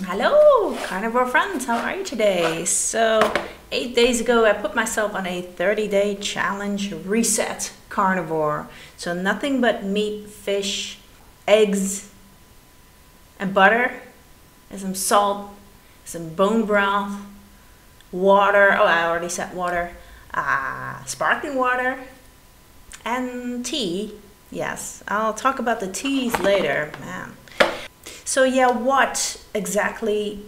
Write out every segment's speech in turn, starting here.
Hello, carnivore friends, how are you today? So, 8 days ago I put myself on a 30-day challenge reset carnivore. So nothing but meat, fish, eggs, and butter, and some salt, some bone broth, water, oh I already said water, sparkling water, and tea. Yes, I'll talk about the teas later, man. So yeah, what exactly,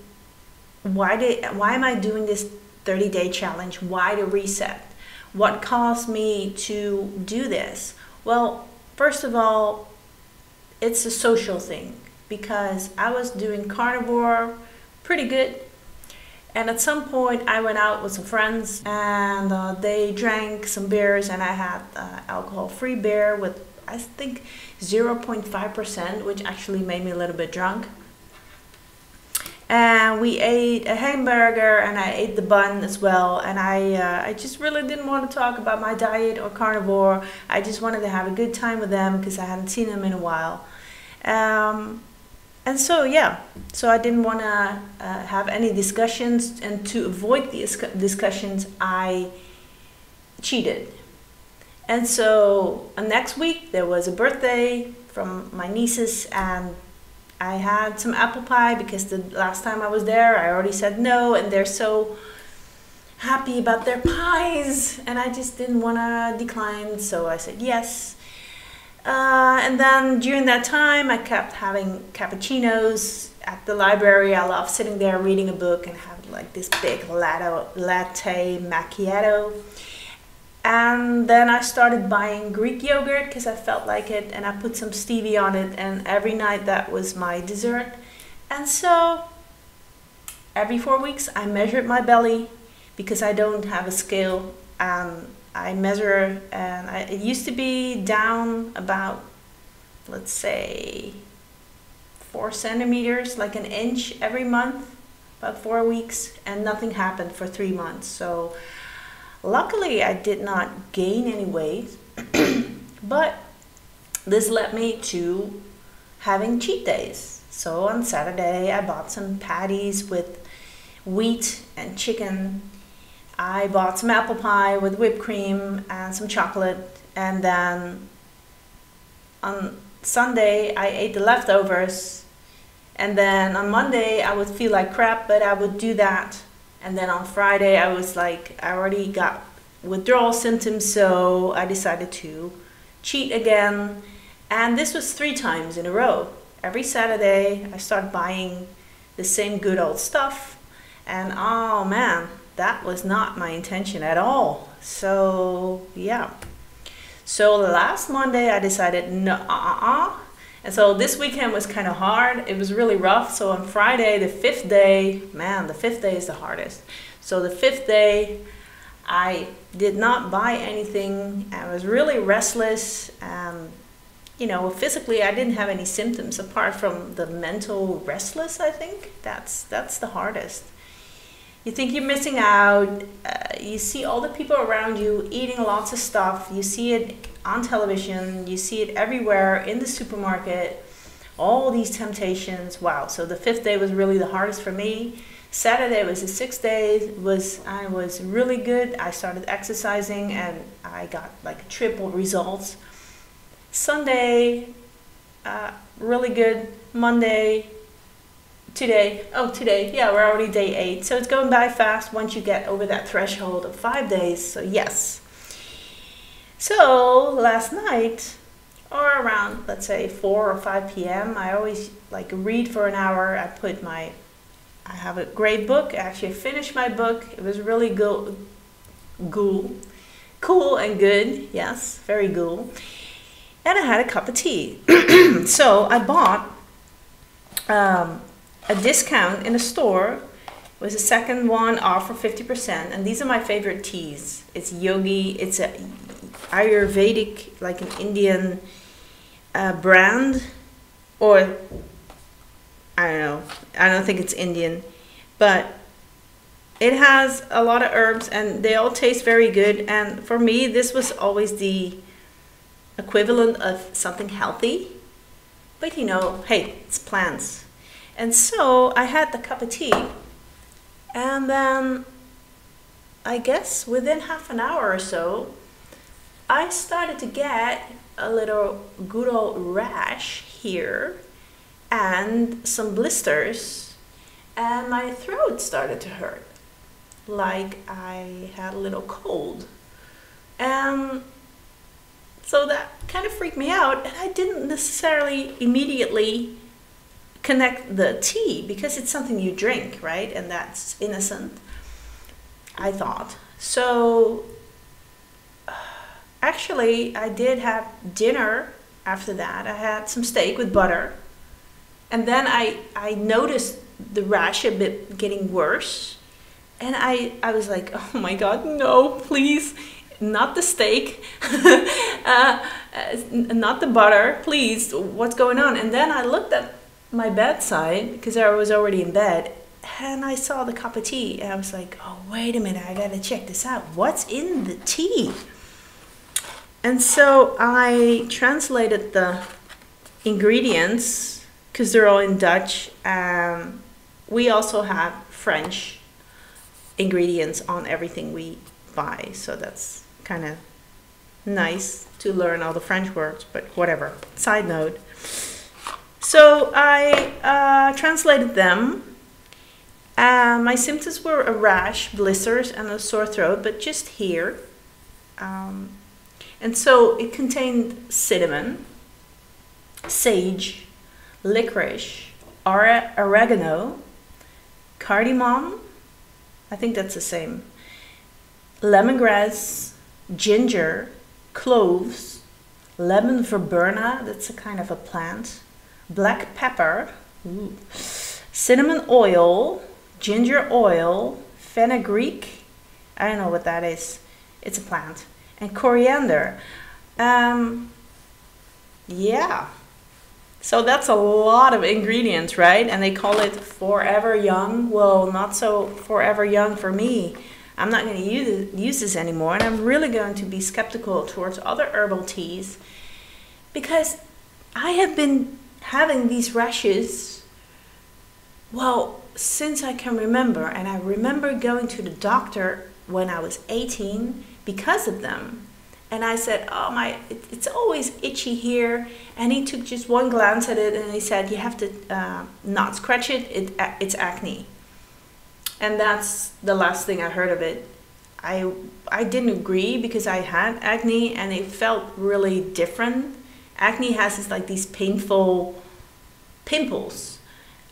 why am I doing this 30-day challenge? Why the reset? What caused me to do this? Well, first of all, it's a social thing because I was doing carnivore pretty good. And at some point I went out with some friends and they drank some beers and I had alcohol-free beer with I think 0.5%, which actually made me a little bit drunk. And we ate a hamburger and I ate the bun as well. And I just really didn't want to talk about my diet or carnivore. I just wanted to have a good time with them because I hadn't seen them in a while. And so yeah, so I didn't want to have any discussions, and to avoid these discussions I cheated. And so next week there was a birthday from my nieces and I had some apple pie because the last time I was there I already said no, and they're so happy about their pies and I just didn't want to decline, so I said yes. And then during that time I kept having cappuccinos at the library. I love sitting there reading a book and having like this big latte macchiato. And then I started buying Greek yogurt because I felt like it, and I put some stevia on it, and every night that was my dessert. And so every 4 weeks I measured my belly because I don't have a scale, and I measure, and it used to be down about, let's say, 4 centimeters, like an inch every month, about 4 weeks, and nothing happened for 3 months. So luckily I did not gain any weight, but this led me to having cheat days. So on Saturday I bought some patties with wheat and chicken. I bought some apple pie with whipped cream and some chocolate, and then on Sunday I ate the leftovers, and then on Monday I would feel like crap, but I would do that. And then on Friday I was like, I already got withdrawal symptoms, so I decided to cheat again. And this was 3 times in a row. Every Saturday I started buying the same good old stuff, and oh man, that was not my intention at all. So yeah, so last Monday I decided no, and so this weekend was kind of hard. It was really rough. So on Friday, the 5th day, man, the 5th day is the hardest. So the 5th day, I did not buy anything. I was really restless. You know, physically, I didn't have any symptoms apart from the mental restless, I think. That's the hardest. You think you're missing out. You see all the people around you eating lots of stuff. You see it on television. You see it everywhere in the supermarket. All these temptations. Wow. So the 5th day was really the hardest for me. Saturday was the 6th day. I was really good. I started exercising and I got like triple results. Sunday, really good. Monday, today, yeah, we're already day 8. So it's going by fast once you get over that threshold of 5 days. So yes. So last night, or around, let's say 4 or 5 p.m., I always like read for an hour. I have a great book. Actually, I finished my book. It was really cool and good. Yes, very cool. And I had a cup of tea. So I bought a discount in a store. It was the second one off for 50%, and these are my favorite teas. It's Yogi. It's a Ayurvedic, like an Indian brand, or I don't know. I don't think it's Indian, but it has a lot of herbs and they all taste very good. And for me, this was always the equivalent of something healthy. But you know, hey, it's plants. And so I had the cup of tea, and then I guess within half an hour or so, I started to get a little good old rash here and some blisters, and my throat started to hurt like I had a little cold. And so that kind of freaked me out, and I didn't necessarily immediately connect the tea because it's something you drink, right? And that's innocent, I thought. So actually, I did have dinner after that. I had some steak with butter, and then I noticed the rash a bit getting worse, and I was like, oh my God, no, please, not the steak, not the butter, please, what's going on? And then I looked at my bedside, because I was already in bed, and I saw the cup of tea, and I was like, oh, wait a minute, I gotta check this out. What's in the tea? And so I translated the ingredients, because they're all in Dutch. We also have French ingredients on everything we buy, so that's kind of nice to learn all the French words, but whatever. Side note. So I translated them. My symptoms were a rash, blisters, and a sore throat, but just here. And so it contained cinnamon, sage, licorice, oregano, cardamom, I think that's the same, lemongrass, ginger, cloves, lemon verbena, that's a kind of a plant, black pepper, ooh, cinnamon oil, ginger oil, fenugreek, I don't know what that is, it's a plant, and coriander. Yeah, so that's a lot of ingredients, right? And they call it forever young. Well, not so forever young for me. I'm not going to use this anymore, and I'm really going to be skeptical towards other herbal teas, because I have been having these rashes, well, since I can remember. And I remember going to the doctor when I was 18 because of them. And I said, oh, it's always itchy here. And he took just one glance at it, and he said, you have to not scratch it, it's acne. And that's the last thing I heard of it. I didn't agree, because I had acne and it felt really different. Acne has these painful pimples.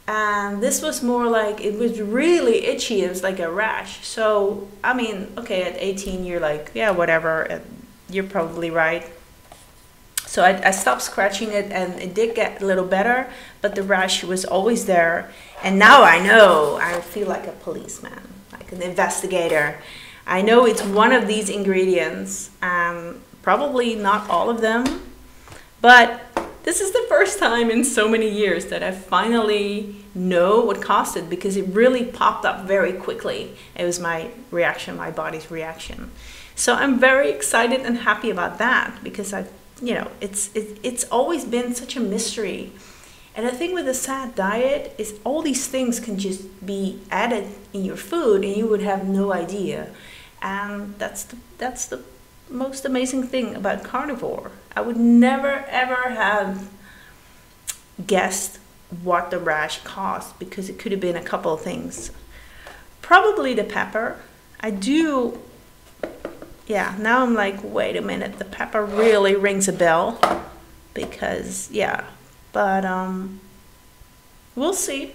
And this was more like, it was really itchy. It was like a rash. So, I mean, okay, at 18, you're like, yeah, whatever. You're probably right. So I stopped scratching it, and it did get a little better, but the rash was always there. And now I know, I feel like a policeman, like an investigator. I know it's one of these ingredients, probably not all of them, but this is the first time in so many years that I finally know what caused it, because it really popped up very quickly. It was my reaction, my body's reaction. So I'm very excited and happy about that, because it's always been such a mystery. And the thing with a SAD diet is all these things can just be added in your food and you would have no idea. And that's the most amazing thing about carnivore. I would never ever have guessed what the rash caused, because it could have been a couple of things. Probably the pepper. Yeah, now I'm like, wait a minute, the pepper really rings a bell, because, yeah, but we'll see.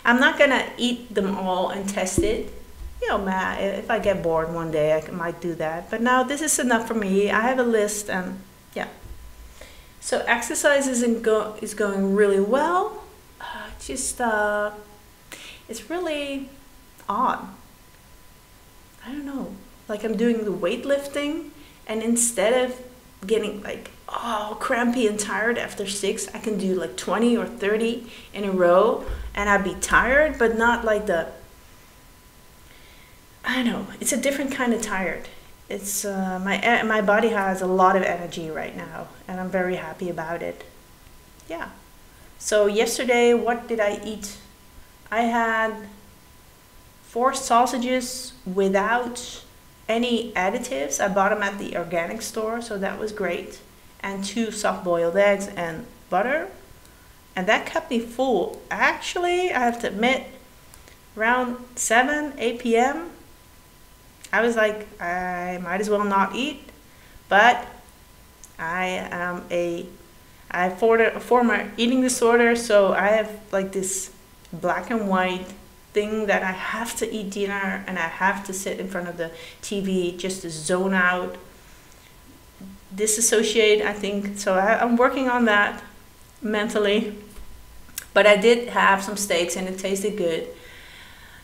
I'm not gonna eat them all and test it. If I get bored one day, I might do that. But now this is enough for me. I have a list, and yeah. So exercise is going really well. It's really odd. I don't know. Like, I'm doing the weightlifting, and instead of getting crampy and tired after 6, I can do like 20 or 30 in a row, and I'd be tired, but not like I don't know, it's a different kind of tired. It's my body has a lot of energy right now, and I'm very happy about it. Yeah. So yesterday, what did I eat? I had 4 sausages without any additives. I bought them at the organic store, so that was great. And 2 soft-boiled eggs and butter. And that kept me full. Actually, I have to admit, around 7, 8 p.m., I was like, I might as well not eat. But I am a former eating disorder, so I have like this black and white thing that I have to eat dinner and I have to sit in front of the TV just to zone out, disassociate, I think. So I'm working on that mentally. But I did have some steaks and it tasted good.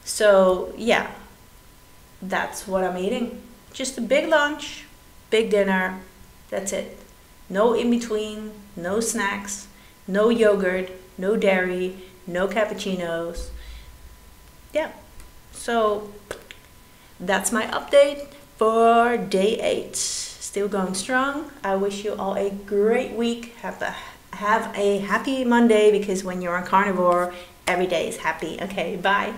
So yeah, that's what I'm eating. Just a big lunch, big dinner, that's it. No in between, no snacks, no yogurt, no dairy, no cappuccinos. Yeah, so that's my update for day 8. Still going strong. I wish you all a great week. Have a happy Monday, because when you're on carnivore, every day is happy. Okay, bye.